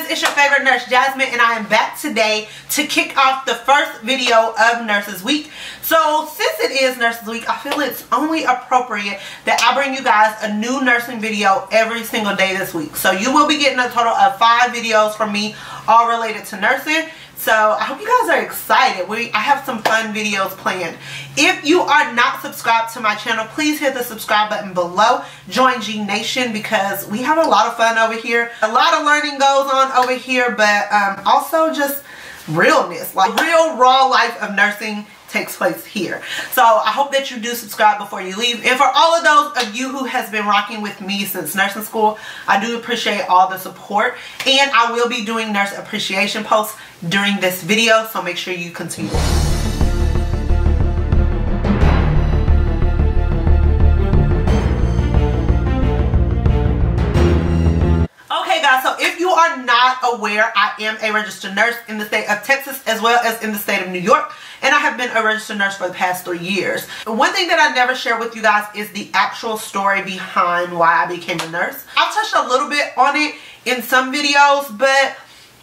nurses, it's your favorite nurse Jasmine, and I am back today to kick off the first video of Nurses Week. So since it is Nurses Week, I feel it's only appropriate that I bring you guys a new nursing video every single day this week. So you will be getting a total of 5 videos from me, all related to nursing. So I hope you guys are excited. I have some fun videos planned. If you are not subscribed to my channel, please hit the subscribe button below. Join G Nation because we have a lot of fun over here. A lot of learning goes on over here, but also just realness, like real raw life of nursing takes place here. So I hope that you do subscribe before you leave. And for all of those of you who has been rocking with me since nursing school, I do appreciate all the support, and I will be doing nurse appreciation posts during this video, so make sure you continue. Okay guys, so if you are not aware, I am a registered nurse in the state of Texas as well as in the state of New York, and I have been a registered nurse for the past 3 years. One thing that I never share with you guys is the actual story behind why I became a nurse. I've touched a little bit on it in some videos, but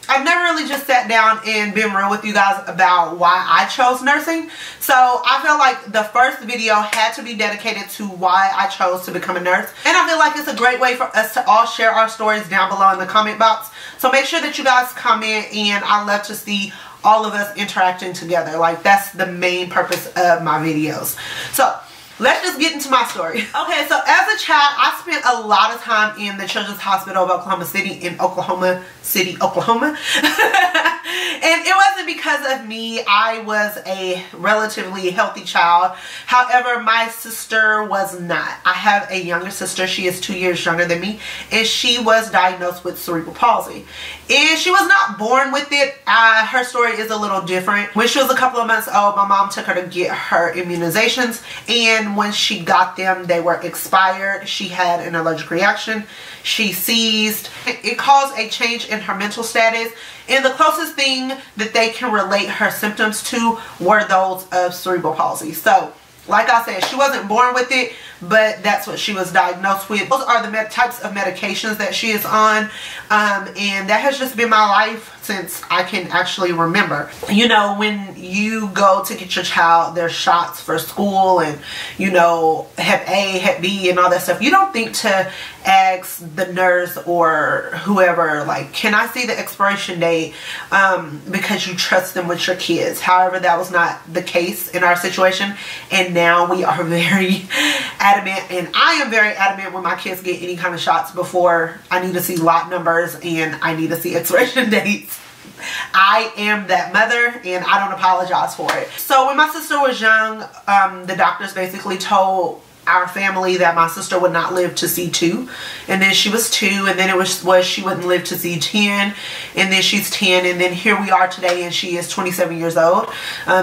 I've never really just sat down and been real with you guys about why I chose nursing. So I feel like the first video had to be dedicated to why I chose to become a nurse. And I feel like it's a great way for us to all share our stories down below in the comment box. So make sure that you guys comment, and I love to see all of us interacting together. Like, that's the main purpose of my videos. So let's just get into my story. Okay, so as a child, I spent a lot of time in the Children's Hospital of Oklahoma City in Oklahoma City, Oklahoma. And it wasn't because of me. I was a relatively healthy child. However, my sister was not. I have a younger sister. She is 2 years younger than me, and she was diagnosed with cerebral palsy. And she was not born with it. Her story is a little different. When she was a couple of months old, my mom took her to get her immunizations, and when she got them, they were expired. She had an allergic reaction. She seized. It caused a change in her mental status, and the closest thing that they can relate her symptoms to were those of cerebral palsy. So like I said, she wasn't born with it, but that's what she was diagnosed with. Those are the types of medications that she is on, and that has just been my life since I can actually remember. You know, when you go to get your child their shots for school, and you know, Hep A, Hep B, and all that stuff, you don't think to ask the nurse or whoever, like, can I see the expiration date, because you trust them with your kids. However, that was not the case in our situation, and now we are very adamant, and I am very adamant when my kids get any kind of shots before I need to see lot numbers and I need to see expiration dates. I am that mother, and I don't apologize for it. So when my sister was young, the doctors basically told our family that my sister would not live to see 2, and then she was 2, and then it was she wouldn't live to see 10, and then she's 10, and then here we are today, and she is 27 years old.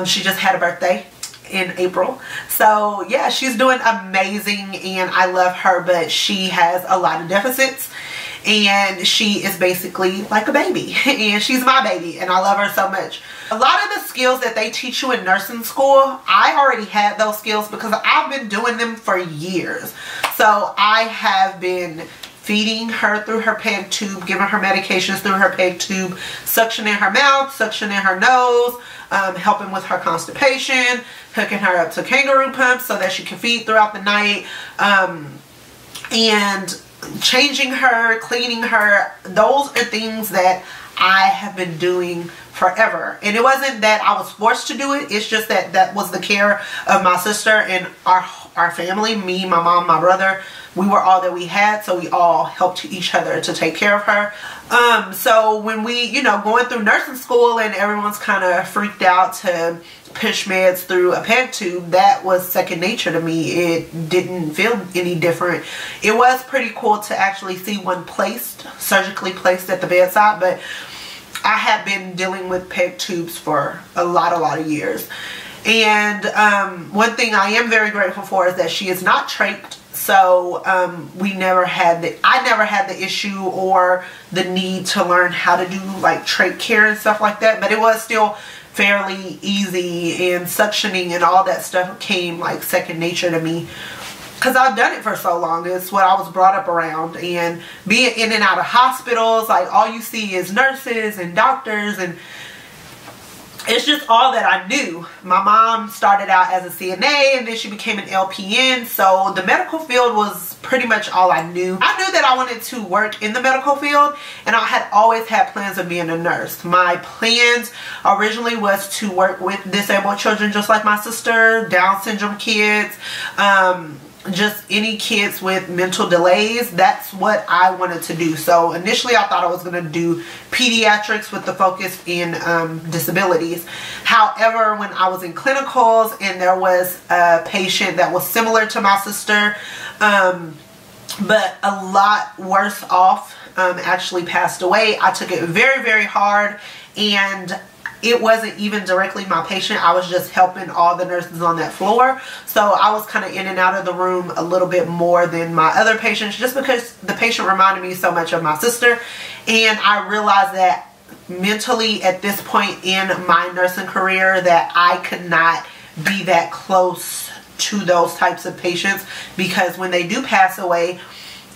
She just had a birthday in April. So yeah, she's doing amazing, and I love her, but she has a lot of deficits, and she is basically like a baby, and she's my baby, and I love her so much. A lot of the skills that they teach you in nursing school, I already had those skills because I've been doing them for years. So I have been feeding her through her PEG tube, giving her medications through her PEG tube, suctioning her mouth, suctioning her nose, helping with her constipation, hooking her up to kangaroo pumps so that she can feed throughout the night, and changing her, cleaning her. Those are things that I have been doing forever, and it wasn't that I was forced to do it. It's just that that was the care of my sister and our family. Me, my mom, my brother, we were all that we had, so we all helped each other to take care of her. So when we, you know, going through nursing school and everyone's kind of freaked out to push meds through a PEG tube, that was second nature to me. It didn't feel any different. It was pretty cool to actually see one placed, surgically placed at the bedside, but I have been dealing with PEG tubes for a lot of years. And one thing I am very grateful for is that she is not trached. So I never had the issue or the need to learn how to do like trach care and stuff like that, but it was still fairly easy, and suctioning and all that stuff came like second nature to me. because I've done it for so long. It's what I was brought up around, and being in and out of hospitals, like all you see is nurses and doctors, and it's just all that I knew. My mom started out as a CNA and then she became an LPN, so the medical field was pretty much all I knew. I knew that I wanted to work in the medical field, and I had always had plans of being a nurse. My plans originally was to work with disabled children just like my sister, Down syndrome kids, just any kids with mental delays. That's what I wanted to do. So initially I thought I was going to do pediatrics with the focus in disabilities. However, when I was in clinicals and there was a patient that was similar to my sister, but a lot worse off, actually passed away, I took it very, very hard, and it wasn't even directly my patient. I was just helping all the nurses on that floor. So I was kind of in and out of the room a little bit more than my other patients, just because the patient reminded me so much of my sister. And I realized that mentally at this point in my nursing career that I could not be that close to those types of patients, because when they do pass away,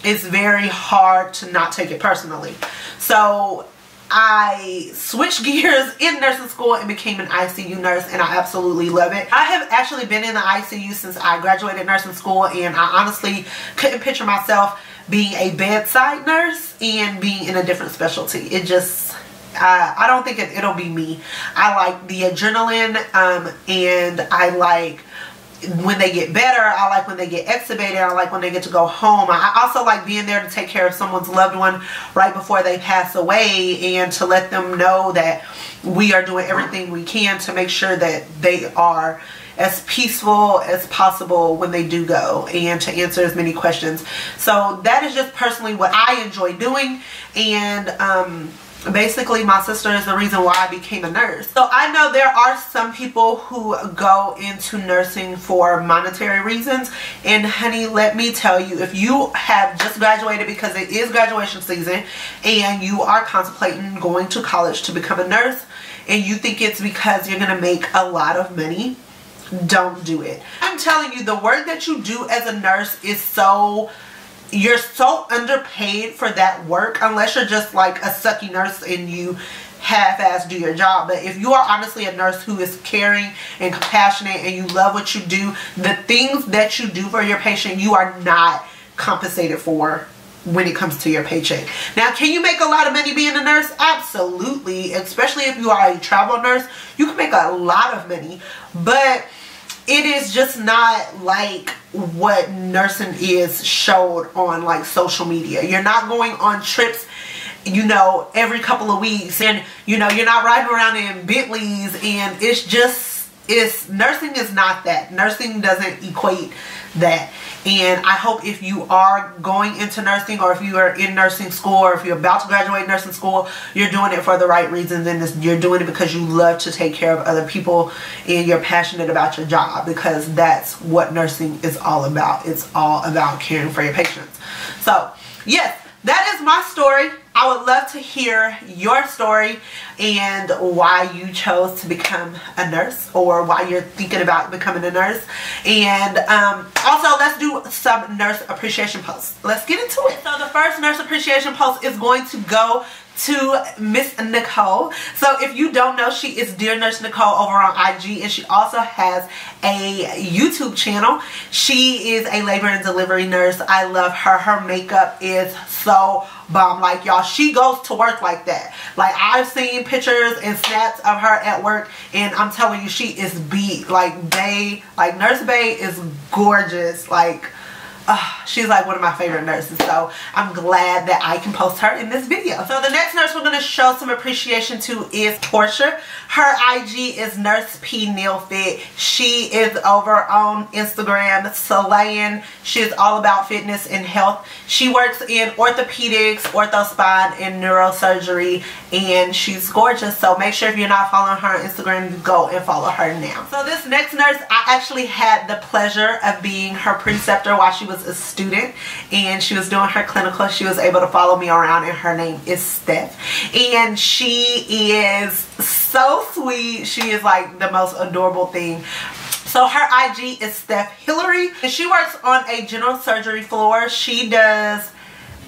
it's very hard to not take it personally. So I switched gears in nursing school and became an ICU nurse, and I absolutely love it. I have actually been in the ICU since I graduated nursing school, and I honestly couldn't picture myself being a bedside nurse and being in a different specialty. It just, I don't think it'll be me. I like the adrenaline, and I like when they get better. I like when they get extubated. I like when they get to go home. I also like being there to take care of someone's loved one right before they pass away, and to let them know that we are doing everything we can to make sure that they are as peaceful as possible when they do go, and to answer as many questions. So that is just personally what I enjoy doing, and basically my sister is the reason why I became a nurse. So I know there are some people who go into nursing for monetary reasons, and honey, let me tell you, if you have just graduated, because it is graduation season, and you are contemplating going to college to become a nurse, and you think it's because you're gonna make a lot of money, don't do it. I'm telling you, the work that you do as a nurse is you're so underpaid for that work, unless you're just like a sucky nurse and you half-ass do your job. But if you are honestly a nurse who is caring and compassionate and you love what you do, the things that you do for your patient, you are not compensated for when it comes to your paycheck. Now, can you make a lot of money being a nurse? Absolutely. Especially if you are a travel nurse, you can make a lot of money, but it is just not like what nursing is showed on like social media. You're not going on trips, you know, every couple of weeks, and you know, you're not riding around in Bentleys, and nursing is not that. Nursing doesn't equate that. And I hope if you are going into nursing, or if you are in nursing school, or if you're about to graduate nursing school, you're doing it for the right reasons, and you're doing it because you love to take care of other people and you're passionate about your job, because that's what nursing is all about. It's all about caring for your patients. So yes, that is my story. I would love to hear your story and why you chose to become a nurse, or why you're thinking about becoming a nurse. And also, let's do some nurse appreciation posts. Let's get into it. So the first nurse appreciation post is going to go to Miss Nicole. So if you don't know, she is Dear Nurse Nicole over on IG, and she also has a YouTube channel. She is a labor and delivery nurse. I love her. Her makeup is so bomb. Like, y'all, she goes to work like that. Like, I've seen pictures and snaps of her at work, and I'm telling you, she is beat. Like, Nurse Bay is gorgeous. Like, she's like one of my favorite nurses, so I'm glad that I can post her in this video. So the next nurse we're going to show some appreciation to is Portia. Her IG is Nurse P Nail Fit. She is over on Instagram slaying. She is all about fitness and health. She works in orthopedics, ortho spine, and neurosurgery, and she's gorgeous. So make sure if you're not following her on Instagram, you go and follow her now. So this next nurse, I actually had the pleasure of being her preceptor while she was a student, and she was doing her clinical. She was able to follow me around, and her name is Steph, and she is so sweet. She is like the most adorable thing. So her IG is Steph Hillary, and she works on a general surgery floor. She does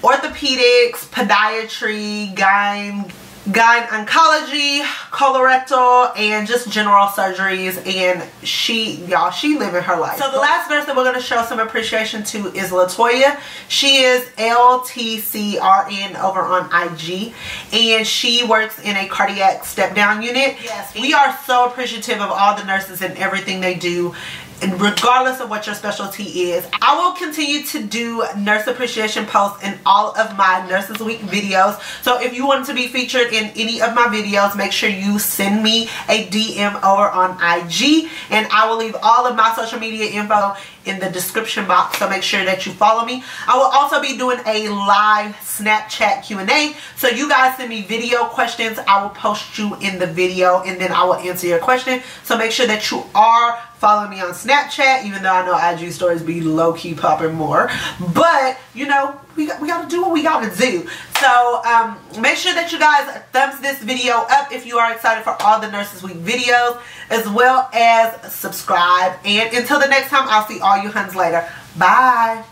orthopedics, podiatry, gyne oncology, colorectal, and just general surgeries. And she living her life. So the last nurse that we're going to show some appreciation to is Latoya. She is LTCRN over on IG, and she works in a cardiac step down unit. Yes, we are so appreciative of all the nurses and everything they do, and regardless of what your specialty is. I will continue to do nurse appreciation posts in all of my Nurses Week videos. So if you want to be featured in any of my videos, make sure you send me a DM over on IG, and I will leave all of my social media info in the description box, so make sure that you follow me. I will also be doing a live Snapchat Q&A, so you guys send me video questions. I will post you in the video, and then I will answer your question. So make sure that you are following me on Snapchat, even though I know IG stories be low-key popping more, but you know, we gotta do what we gotta do. So make sure that you guys thumbs this video up if you are excited for all the Nurses Week videos, as well as subscribe. And until the next time, I'll see all you huns later. Bye.